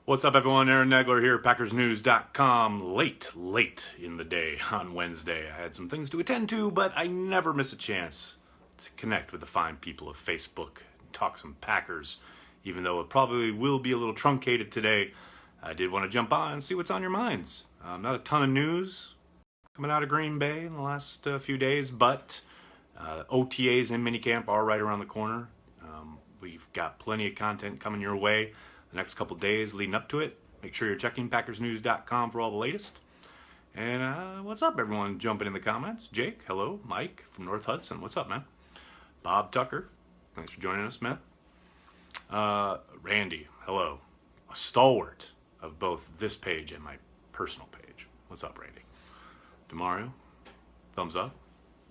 What's up, everyone? Aaron Nagler here, PackersNews.com. Late in the day on Wednesday. I had some things to attend to, but I never miss a chance to connect with the fine people of Facebook and talk some Packers. Even though it probably will be a little truncated today, I did want to jump on and see what's on your minds. Not a ton of news coming out of Green Bay in the last few days, but OTAs and minicamp are right around the corner. We've got plenty of content coming your way the next couple days leading up to it. Make sure you're checking PackersNews.com for all the latest. And what's up, everyone jumping in the comments? Jake, hello. Mike from North Hudson, what's up, man? Bob Tucker, thanks for joining us, man. Randy, hello. A stalwart of both this page and my personal page. What's up, Randy? Demario, thumbs up.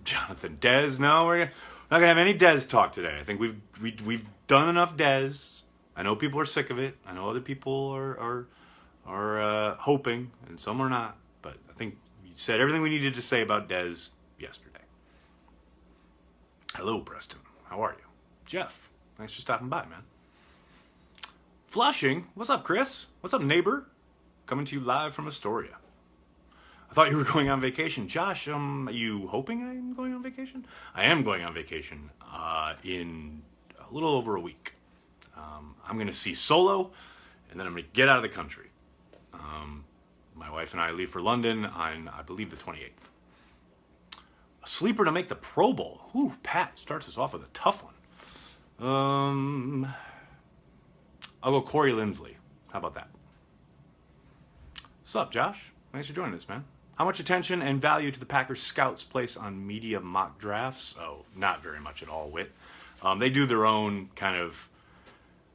Jonathan, Dez, no, we're not gonna have any Dez talk today. I think we've done enough Dez. I know people are sick of it. I know other people are hoping, and some are not. But I think we said everything we needed to say about Dez yesterday. Hello, Preston. How are you? Jeff, thanks for stopping by, man. Flushing, what's up, Chris? What's up, neighbor? Coming to you live from Astoria. I thought you were going on vacation. Josh, are you hoping I'm going on vacation? I am going on vacation in a little over a week. I'm going to see Solo, and then I'm going to get out of the country. My wife and I leave for London on, I believe, the 28th. A sleeper to make the Pro Bowl. Ooh, Pat starts us off with a tough one. I'll go Corey Linsley. How about that? What's up, Josh? Thanks for joining us, man. How much attention and value do the Packers scouts place on media mock drafts? Oh, not very much at all, Whit. They do their own kind of...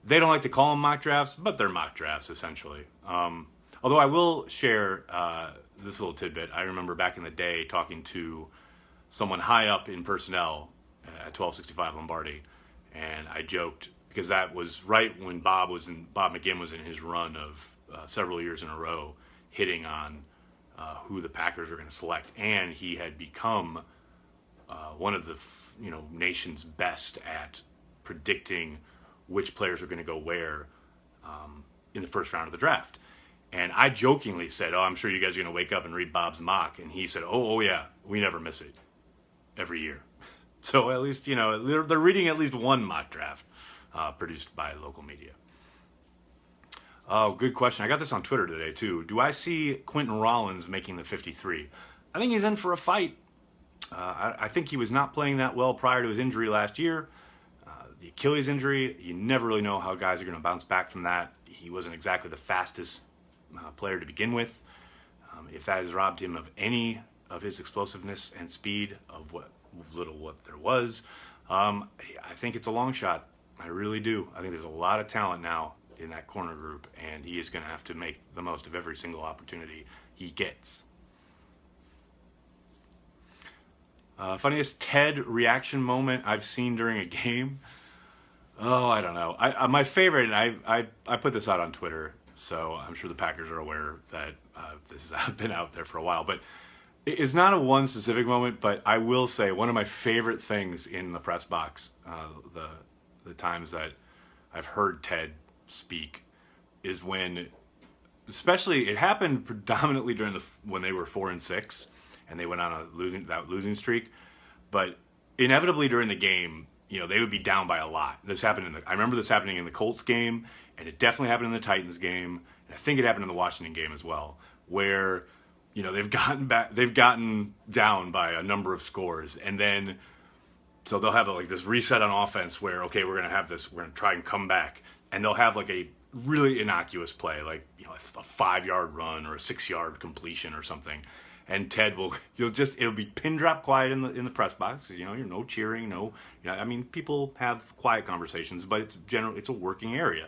They don't like to call them mock drafts, but they're mock drafts, essentially. Although I will share this little tidbit. I remember back in the day talking to someone high up in personnel at 1265 Lombardi, and I joked, because that was right when Bob McGinn was in his run of several years in a row, hitting on who the Packers were going to select, and he had become one of the nation's best at predicting which players are going to go where in the first round of the draft. And I jokingly said, I'm sure you guys are going to wake up and read Bob's mock. And he said, oh yeah, we never miss it every year. So at least, they're reading at least one mock draft produced by local media. Oh, good question. I got this on Twitter today, too. Do I see Quentin Rollins making the 53? I think he's in for a fight. I think he was not playing that well prior to his injury last year. The Achilles injury, you never really know how guys are going to bounce back from that. He wasn't exactly the fastest player to begin with. If that has robbed him of any of his explosiveness and speed of what there was, I think it's a long shot. I really do. I think there's a lot of talent now in that corner group, and he is going to have to make the most of every single opportunity he gets. Funniest Ted reaction moment I've seen during a game? Oh, I don't know. My favorite, and I put this out on Twitter, so I'm sure the Packers are aware that this has been out there for a while, but it's not a one specific moment, but I will say one of my favorite things in the press box, the times that I've heard Ted speak, is when, especially, it happened predominantly during when they were 4-6 and they went on that losing streak, but inevitably during the game, they would be down by a lot. This happened I remember this happening in the Colts game, and it definitely happened in the Titans game, and I think it happened in the Washington game as well, where they've gotten down by a number of scores, and then so they'll have this reset on offense where, okay, we're gonna try and come back, and they'll have a really innocuous play, a 5-yard run or a 6-yard completion or something, and Ted it'll be pin drop quiet in the press box. You're no cheering, no. People have quiet conversations, but it's a working area.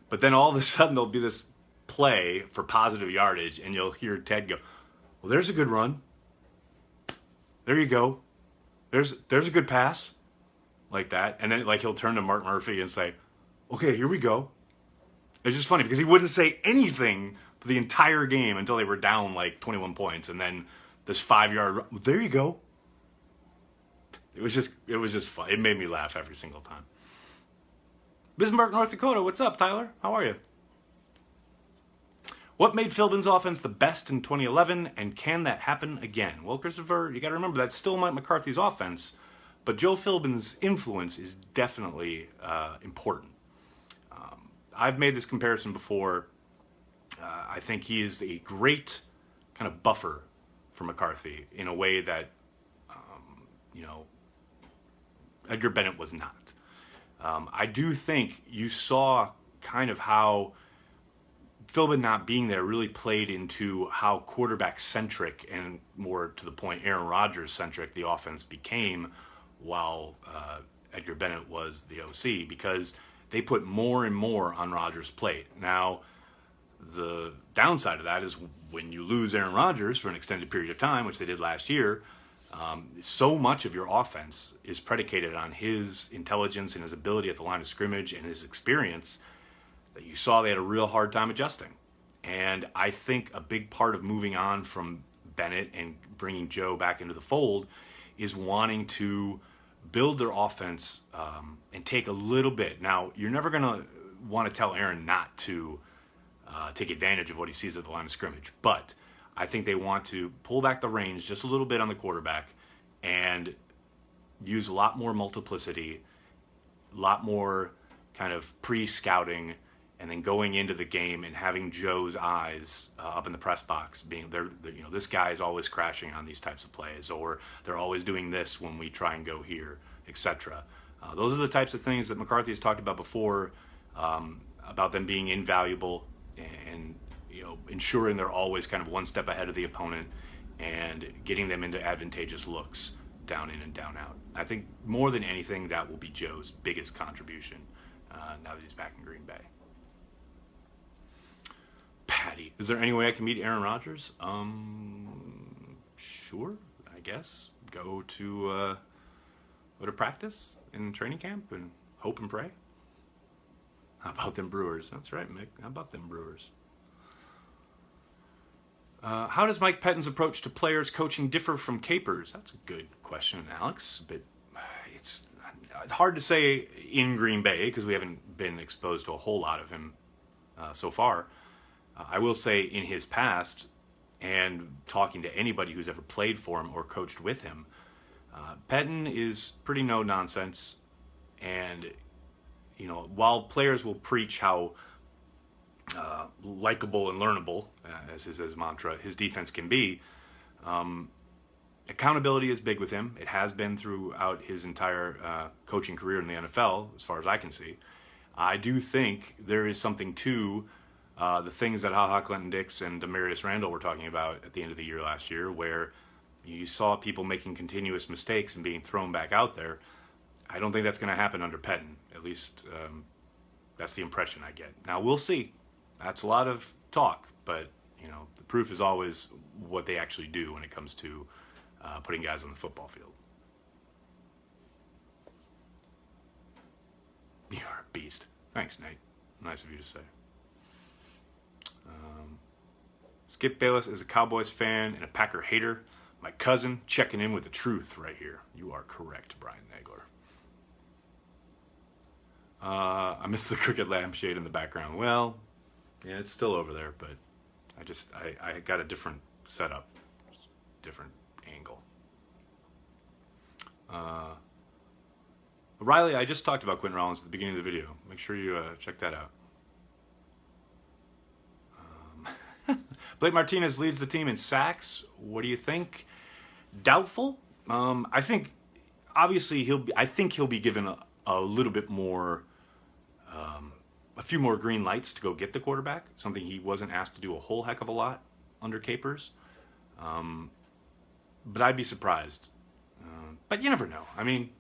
But then all of a sudden there'll be this play for positive yardage, and you'll hear Ted go, "Well, there's a good run. There you go. There's a good pass," like that, and then he'll turn to Mark Murphy and say, "Okay, here we go." It's just funny because he wouldn't say anything for the entire game until they were down 21 points, and then this 5-yard run, there you go. It was just fun. It made me laugh every single time. Bismarck, North Dakota, what's up, Tyler? How are you? What made Philbin's offense the best in 2011, and can that happen again? Well, Christopher, you got to remember that's still Mike McCarthy's offense, but Joe Philbin's influence is definitely important. I've made this comparison before. I think he is a great kind of buffer for McCarthy in a way that, Edgar Bennett was not. I do think you saw kind of how Philbin not being there really played into how quarterback-centric and, more to the point, Aaron Rodgers-centric the offense became while Edgar Bennett was the OC, because they put more and more on Rodgers' plate. Now, the downside of that is when you lose Aaron Rodgers for an extended period of time, which they did last year, so much of your offense is predicated on his intelligence and his ability at the line of scrimmage and his experience that you saw they had a real hard time adjusting. And I think a big part of moving on from Bennett and bringing Joe back into the fold is wanting to build their offense and take a little bit. Now, you're never going to want to tell Aaron not to take advantage of what he sees at the line of scrimmage, but I think they want to pull back the reins just a little bit on the quarterback and use a lot more multiplicity, a lot more kind of pre-scouting, and then going into the game and having Joe's eyes up in the press box, being there, this guy is always crashing on these types of plays, or they're always doing this when we try and go here, etc. Those are the types of things that McCarthy has talked about before, about them being invaluable and ensuring they're always kind of one step ahead of the opponent and getting them into advantageous looks down in and down out. I think more than anything that will be Joe's biggest contribution now that he's back in Green Bay. Patty, is there any way I can meet Aaron Rodgers? Sure, I guess. Go to practice in training camp and hope and pray. How about them Brewers? That's right, Mick. How about them Brewers? How does Mike Pettine's approach to players coaching differ from Capers? That's a good question, Alex. But it's hard to say in Green Bay because we haven't been exposed to a whole lot of him so far. I will say in his past, and talking to anybody who's ever played for him or coached with him, Pettine is pretty no nonsense. And while players will preach how likable and learnable, as is his mantra, his defense can be, accountability is big with him. It has been throughout his entire coaching career in the NFL, as far as I can see. I do think there is something to the things that HaHa Clinton-Dix and Demarius Randall were talking about at the end of the year last year, where you saw people making continuous mistakes and being thrown back out there. I don't think that's going to happen under Pettine. At least that's the impression I get. Now, we'll see. That's a lot of talk, but the proof is always what they actually do when it comes to putting guys on the football field. You're a beast. Thanks, Nate. Nice of you to say. Skip Bayless is a Cowboys fan and a Packer hater. My cousin checking in with the truth right here. You are correct, Brian Nagler. I miss the crooked lampshade in the background. Well, yeah, it's still over there, but I got a different setup, different angle. Riley, I just talked about Quentin Rollins at the beginning of the video. Make sure you check that out. Blake Martinez leads the team in sacks. What do you think? Doubtful. I think, obviously, he'll be given a little bit more, a few more green lights to go get the quarterback. Something he wasn't asked to do a whole heck of a lot under Capers. But I'd be surprised. But you never know. I mean,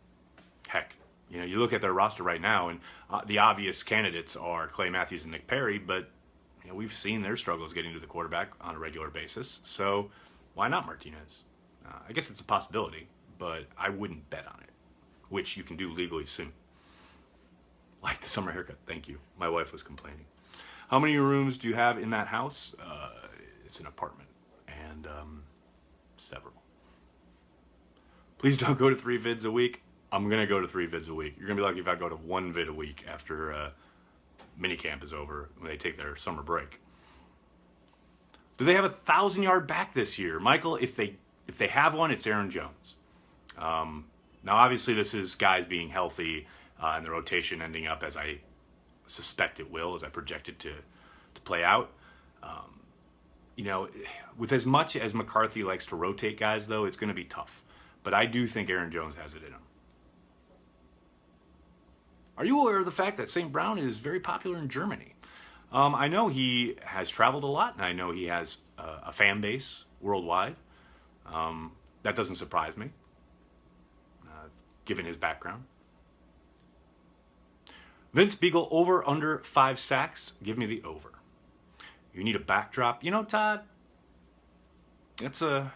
heck, you look at their roster right now, and the obvious candidates are Clay Matthews and Nick Perry, but we've seen their struggles getting to the quarterback on a regular basis, so why not Martinez? I guess it's a possibility, but I wouldn't bet on it, which you can do legally soon. Like the summer haircut. Thank you. My wife was complaining. How many rooms do you have in that house? It's an apartment, and several. Please don't go to 3 vids a week. I'm going to go to 3 vids a week. You're going to be lucky if I go to 1 vid a week after minicamp is over, when they take their summer break. Do they have a 1,000-yard back this year? Michael, if they have one, it's Aaron Jones. Now, obviously, this is guys being healthy and the rotation ending up as I suspect it will, as I project it to play out. You know, with as much as McCarthy likes to rotate guys, though, it's going to be tough. But I do think Aaron Jones has it in him. Are you aware of the fact that St. Brown is very popular in Germany? I know he has traveled a lot, and I know he has a fan base worldwide. That doesn't surprise me, given his background. Vince Beagle, over under 5 sacks. Give me the over. You need a backdrop. You know, Todd, that's a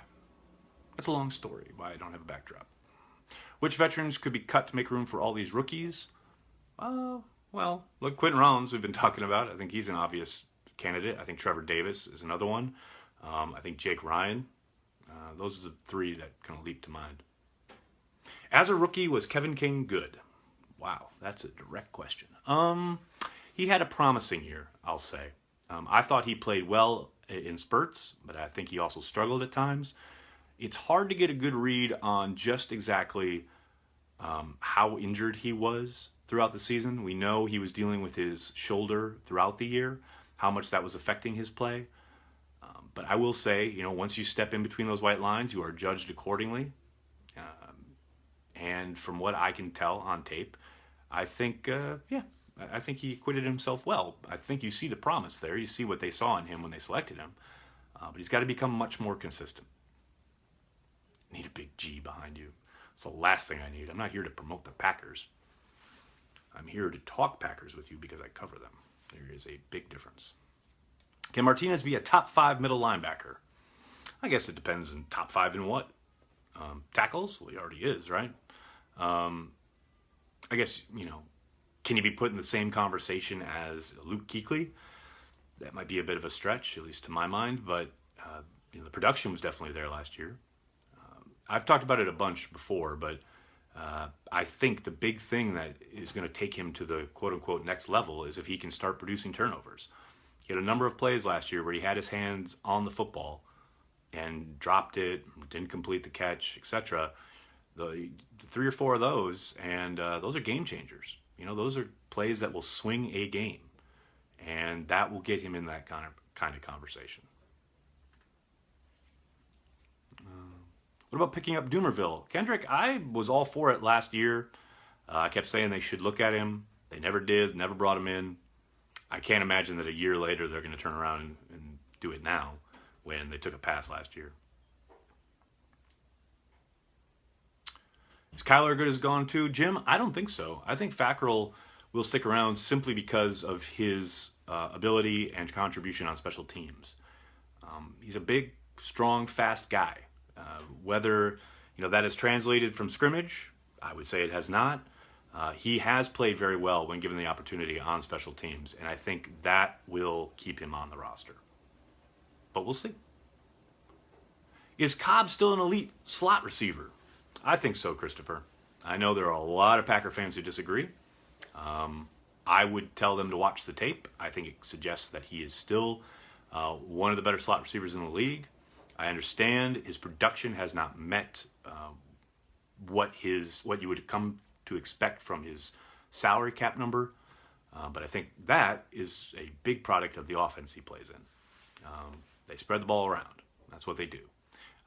long story why I don't have a backdrop. Which veterans could be cut to make room for all these rookies? Well, look, Quentin Rollins we've been talking about. I think he's an obvious candidate. I think Trevor Davis is another one. I think Jake Ryan. Those are the 3 that kind of leap to mind. As a rookie, was Kevin King good? Wow, that's a direct question. He had a promising year, I'll say. I thought he played well in spurts, but I think he also struggled at times. It's hard to get a good read on just exactly how injured he was throughout the season. We know he was dealing with his shoulder throughout the year, how much that was affecting his play. But I will say, you know, once you step in between those white lines, you are judged accordingly. And from what I can tell on tape, I think, I think he acquitted himself well. I think you see the promise there. You see what they saw in him when they selected him. But he's got to become much more consistent. Need a big G behind you. It's the last thing I need. I'm not here to promote the Packers. I'm here to talk Packers with you because I cover them. There is a big difference. Can Martinez be a top 5 middle linebacker? I guess it depends on top 5 in what? Tackles? Well, he already is, right? I guess, you know, can he be put in the same conversation as Luke Kuechly? That might be a bit of a stretch, at least to my mind, but you know, the production was definitely there last year. I've talked about it a bunch before, but I think the big thing that is going to take him to the quote-unquote next level is if he can start producing turnovers. He had a number of plays last year where he had his hands on the football and dropped it, didn't complete the catch, etc. The 3 or 4 of those, and those are game changers. You know, those are plays that will swing a game, and that will get him in that kind of conversation. What about picking up Doomerville? Kendrick, I was all for it last year. I kept saying they should look at him. They never did, never brought him in. I can't imagine that a year later they're going to turn around and do it now when they took a pass last year. Is Kyler good as gone too? Jim, I don't think so. I think Fackrell will stick around simply because of his ability and contribution on special teams. He's a big, strong, fast guy. Whether that is translated from scrimmage, I would say it has not. He has played very well when given the opportunity on special teams, and I think that will keep him on the roster. But we'll see. Is Cobb still an elite slot receiver? I think so, Christopher. I know there are a lot of Packer fans who disagree. I would tell them to watch the tape. I think it suggests that he is still one of the better slot receivers in the league. I understand his production has not met what you would come to expect from his salary cap number, but I think that is a big product of the offense he plays in. They spread the ball around. That's what they do.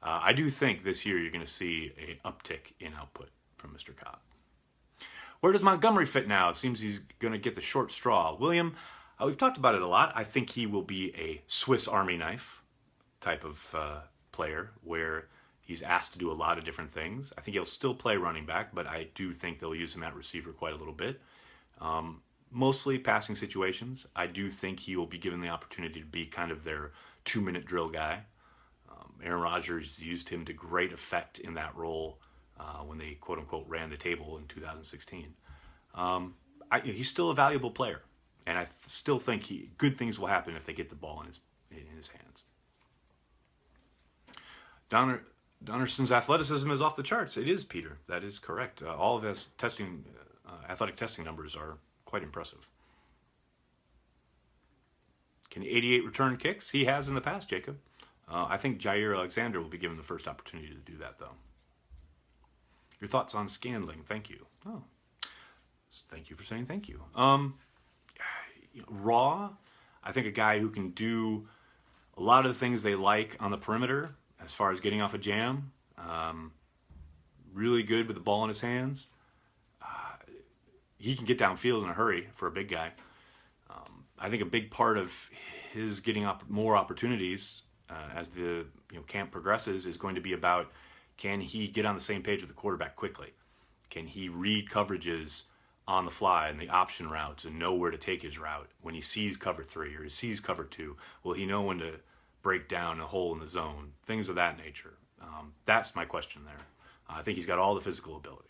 I do think this year you're going to see an uptick in output from Mr. Cobb. Where does Montgomery fit now? It seems he's going to get the short straw. William, we've talked about it a lot. I think he will be a Swiss Army knife type of player where he's asked to do a lot of different things. I think he'll still play running back, but I do think they'll use him at receiver quite a little bit. Mostly passing situations. I do think he will be given the opportunity to be kind of their 2-minute drill guy. Aaron Rodgers used him to great effect in that role when they quote-unquote ran the table in 2016. He's still a valuable player, and I still think good things will happen if they get the ball in his hands. Donnerson's athleticism is off the charts. It is, Peter. That is correct. All of his athletic testing numbers are quite impressive. Can 88 return kicks? He has in the past, Jacob. I think Jair Alexander will be given the first opportunity to do that, though. Your thoughts on Scandling? Thank you. Oh, thank you for saying thank you. Raw, I think a guy who can do a lot of the things they like on the perimeter as far as getting off a jam. Really good with the ball in his hands. He can get downfield in a hurry for a big guy. I think a big part of his getting up more opportunities as the camp progresses is going to be about, can he get on the same page with the quarterback quickly? Can he read coverages on the fly and the option routes and know where to take his route? When he sees cover 3 or he sees cover 2, will he know when to break down a hole in the zone? Things of that nature. That's my question there. I think he's got all the physical ability.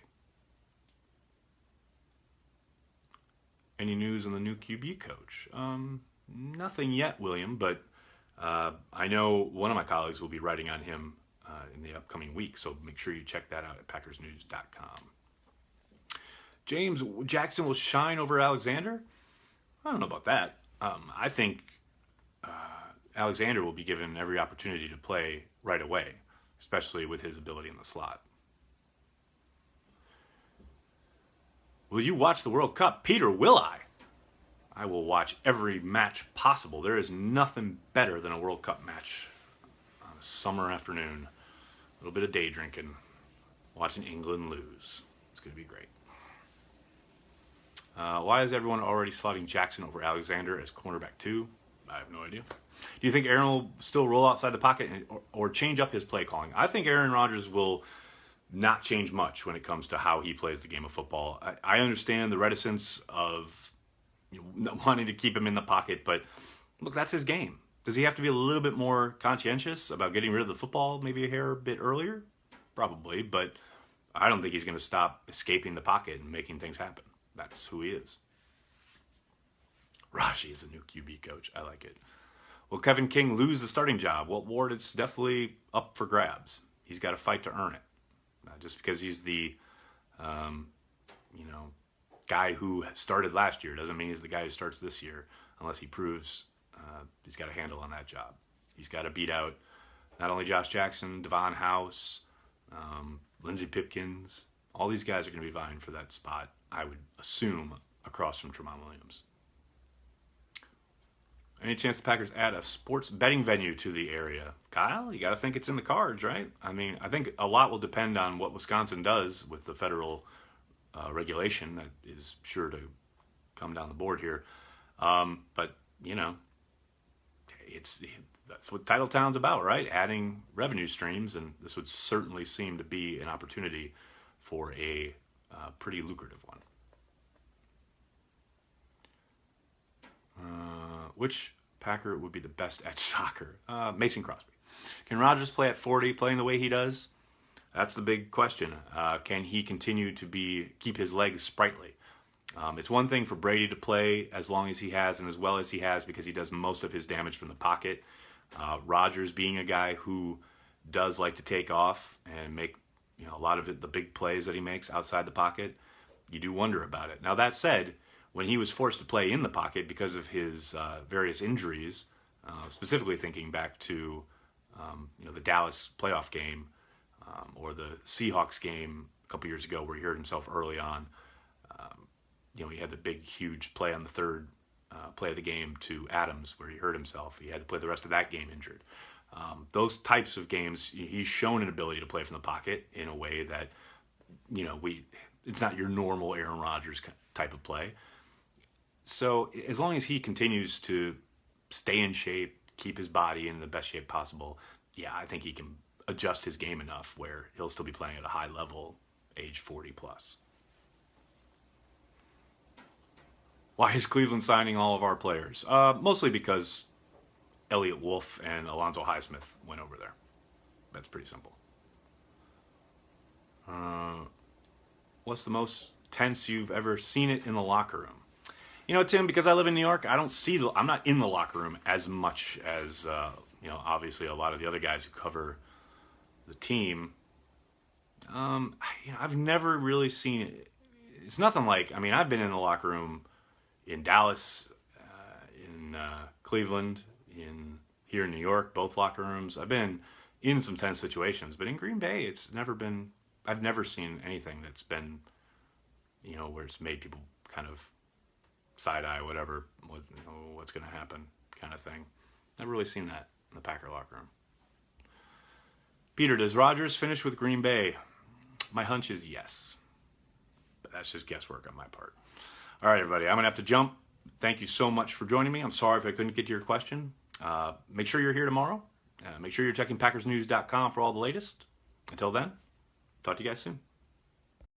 Any news on the new QB coach? Nothing yet, William, but I know one of my colleagues will be writing on him in the upcoming week, so make sure you check that out at packersnews.com. James, Jackson will shine over Alexander? I don't know about that. I think Alexander will be given every opportunity to play right away, especially with his ability in the slot. Will you watch the World Cup? Peter, will I? I will watch every match possible. There is nothing better than a World Cup match on a summer afternoon. A little bit of day drinking, watching England lose. It's going to be great. Why is everyone already slotting Jackson over Alexander as cornerback 2? I have no idea. Do you think Aaron will still roll outside the pocket or change up his play calling? I think Aaron Rodgers will not change much when it comes to how he plays the game of football. I understand the reticence of wanting to keep him in the pocket, but look, that's his game. Does he have to be a little bit more conscientious about getting rid of the football maybe a bit earlier? Probably, but I don't think he's going to stop escaping the pocket and making things happen. That's who he is. Rashi is the new QB coach. I like it. Will Kevin King lose the starting job? Well, Ward, it's definitely up for grabs. He's got to fight to earn it. Just because he's the, guy who started last year doesn't mean he's the guy who starts this year unless he proves he's got a handle on that job. He's got to beat out not only Josh Jackson, Devon House, Lindsey Pipkins. All these guys are going to be vying for that spot, I would assume, across from Tramon Williams. Any chance the Packers add a sports betting venue to the area? Kyle, you got to think it's in the cards, right? I mean, I think a lot will depend on what Wisconsin does with the federal regulation that is sure to come down the board here. But, that's what Titletown's about, right? Adding revenue streams, and this would certainly seem to be an opportunity for a pretty lucrative one. Which Packer would be the best at soccer? Mason Crosby. Can Rodgers play at 40, playing the way he does? That's the big question. Can he continue to keep his legs sprightly? It's one thing for Brady to play as long as he has and as well as he has because he does most of his damage from the pocket. Rodgers being a guy who does like to take off and make a lot of the big plays that he makes outside the pocket, you do wonder about it. Now that said, when he was forced to play in the pocket because of his various injuries, specifically thinking back to the Dallas playoff game or the Seahawks game a couple years ago where he hurt himself early on. He had the big, huge play on the third play of the game to Adams where he hurt himself. He had to play the rest of that game injured. Those types of games, he's shown an ability to play from the pocket in a way that, it's not your normal Aaron Rodgers type of play. So as long as he continues to stay in shape, keep his body in the best shape possible, I think he can adjust his game enough where he'll still be playing at a high level, age 40 plus. Why is Cleveland signing all of our players? Mostly because Elliott Wolf and Alonzo Highsmith went over there. That's pretty simple. What's the most tense you've ever seen it in the locker room? Tim, because I live in New York, I'm not in the locker room as much as, obviously a lot of the other guys who cover the team. I've never really seen it. It's nothing like, I've been in the locker room in Dallas, in Cleveland, here in New York, both locker rooms. I've been in some tense situations, but in Green Bay, I've never seen anything that's been, where it's made people kind of side-eye, whatever, what's going to happen kind of thing. Never really seen that in the Packer locker room. Peter, does Rodgers finish with Green Bay? My hunch is yes. But that's just guesswork on my part. All right, everybody, I'm going to have to jump. Thank you so much for joining me. I'm sorry if I couldn't get to your question. Make sure you're here tomorrow. Make sure you're checking PackersNews.com for all the latest. Until then, talk to you guys soon.